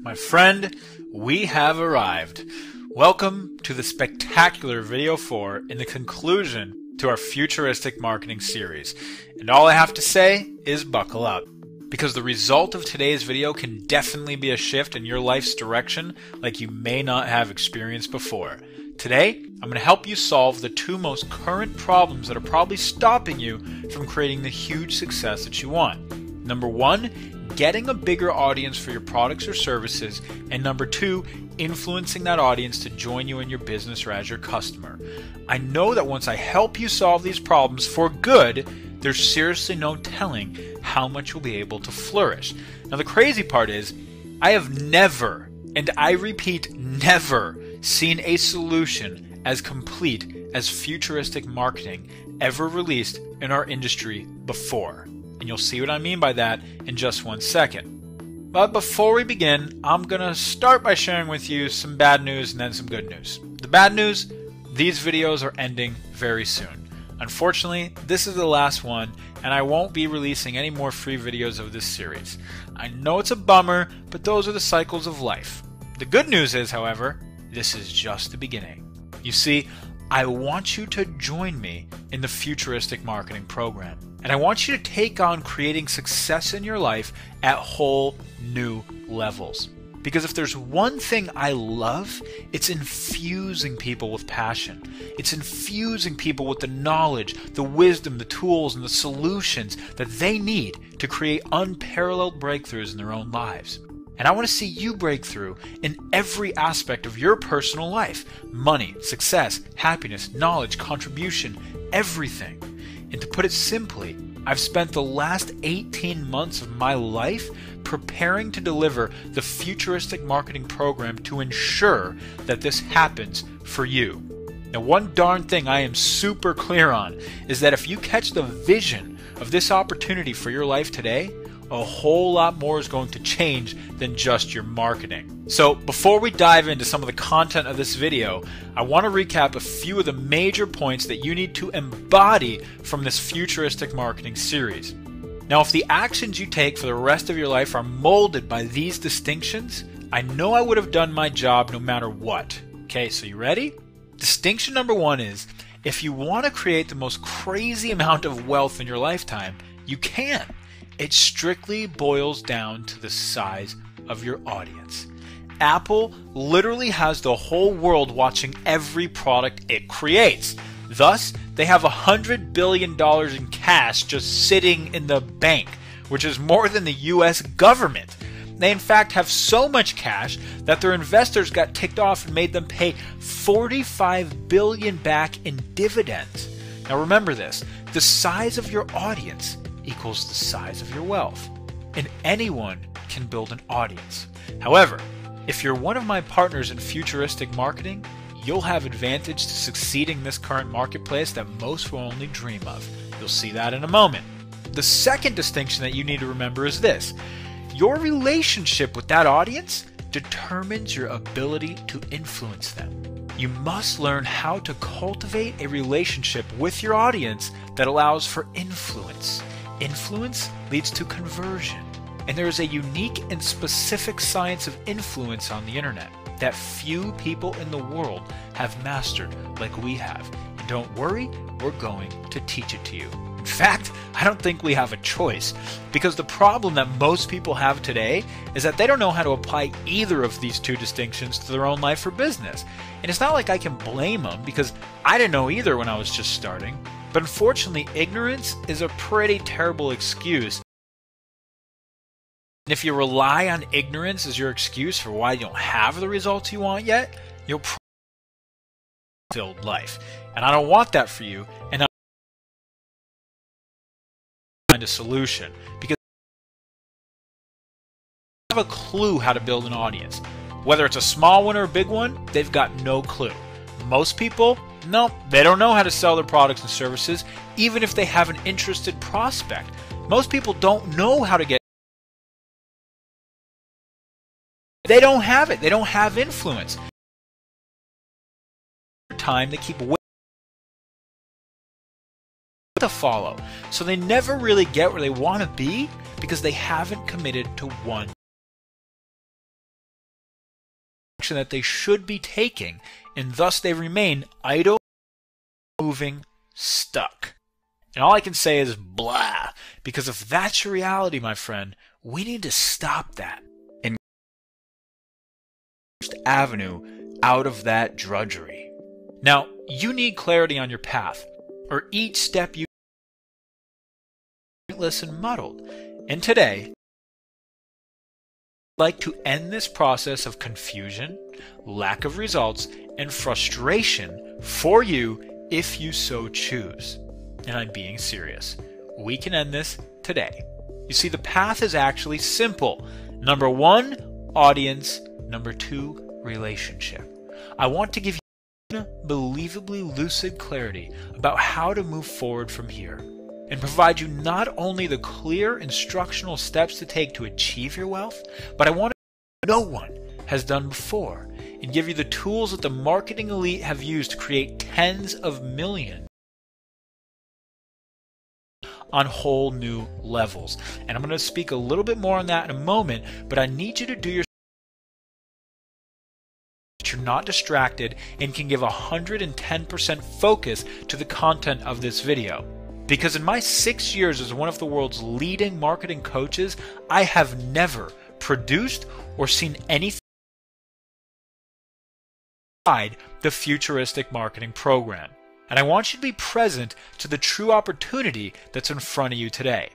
My friend, we have arrived. Welcome to the spectacular video 4 in the conclusion to our futuristic marketing series. And all I have to say is buckle up, because the result of today's video can definitely be a shift in your life's direction like you may not have experienced before. Today, I'm going to help you solve the two most current problems that are probably stopping you from creating the huge success that you want. Number 1, getting a bigger audience for your products or services, and number 2, influencing that audience to join you in your business or as your customer. I know that once I help you solve these problems for good, there's seriously no telling how much you'll be able to flourish. Now the crazy part is, I have never, and I repeat never, seen a solution as complete as futuristic marketing ever released in our industry before. And you'll see what I mean by that in just one second. But before we begin, I'm going to start by sharing with you some bad news and then some good news. The bad news, these videos are ending very soon. Unfortunately, this is the last one, and I won't be releasing any more free videos of this series. I know it's a bummer, but those are the cycles of life. The good news is, however, this is just the beginning. You see, I want you to join me in the futuristic marketing program. And I want you to take on creating success in your life at whole new levels. Because if there's one thing I love, it's infusing people with passion. It's infusing people with the knowledge, the wisdom, the tools, and the solutions that they need to create unparalleled breakthroughs in their own lives. And I want to see you break through in every aspect of your personal life. Money, success, happiness, knowledge, contribution, everything. And to put it simply, I've spent the last 18 months of my life preparing to deliver the futuristic marketing program to ensure that this happens for you. Now, one darn thing I am super clear on is that if you catch the vision of this opportunity for your life today, a whole lot more is going to change than just your marketing. So before we dive into some of the content of this video, I want to recap a few of the major points that you need to embody from this futuristic marketing series. Now, if the actions you take for the rest of your life are molded by these distinctions, I know I would have done my job no matter what. Okay, so you ready? Distinction number 1 is, if you want to create the most crazy amount of wealth in your lifetime, you can. It strictly boils down to the size of your audience. Apple literally has the whole world watching every product it creates. Thus, they have $100 billion in cash just sitting in the bank, which is more than the US government. They in fact have so much cash that their investors got ticked off and made them pay $45 billion back in dividends. Now remember this, the size of your audience equals the size of your wealth. And anyone can build an audience. However, if you're one of my partners in futuristic marketing, you'll have advantage to succeeding in this current marketplace that most will only dream of. You'll see that in a moment. The second distinction that you need to remember is this. Your relationship with that audience determines your ability to influence them. You must learn how to cultivate a relationship with your audience that allows for influence. Influence leads to conversion, and there is a unique and specific science of influence on the internet that few people in the world have mastered like we have. And don't worry, we're going to teach it to you. In fact, I don't think we have a choice, because the problem that most people have today is that they don't know how to apply either of these two distinctions to their own life or business. And it's not like I can blame them, because I didn't know either when I was just starting. But unfortunately, ignorance is a pretty terrible excuse. And if you rely on ignorance as your excuse for why you don't have the results you want yet, you'll probably have a fulfilled life. And I don't want that for you, and I find a solution, because I have a clue how to build an audience. Whether it's a small one or a big one, they've got no clue. Most people, no, they don't know how to sell their products and services, even if they have an interested prospect. Most people don't know how to get. They don't have it. They don't have influence. Time they keep waiting to follow. So they never really get where they want to be because they haven't committed to one action that they should be taking, and thus they remain idle, moving, stuck. And all I can say is blah, because if that's your reality, my friend, we need to stop that and avenue out of that drudgery. Now, you need clarity on your path, or each step you pointless and muddled. And today, I'd like to end this process of confusion, lack of results, and frustration for you if you so choose. And I'm being serious. We can end this today. You see, the path is actually simple. Number 1, audience. Number 2, relationship. I want to give you unbelievably lucid clarity about how to move forward from here, and provide you not only the clear instructional steps to take to achieve your wealth, but I want to no one has done before, and give you the tools that the marketing elite have used to create tens of millions on whole new levels. And I'm going to speak a little bit more on that in a moment, but I need you to do your you're not distracted and can give 110% focus to the content of this video. Because in my 6 years as one of the world's leading marketing coaches, I have never produced or seen anything beside the Futuristic Marketing Program. And I want you to be present to the true opportunity that's in front of you today.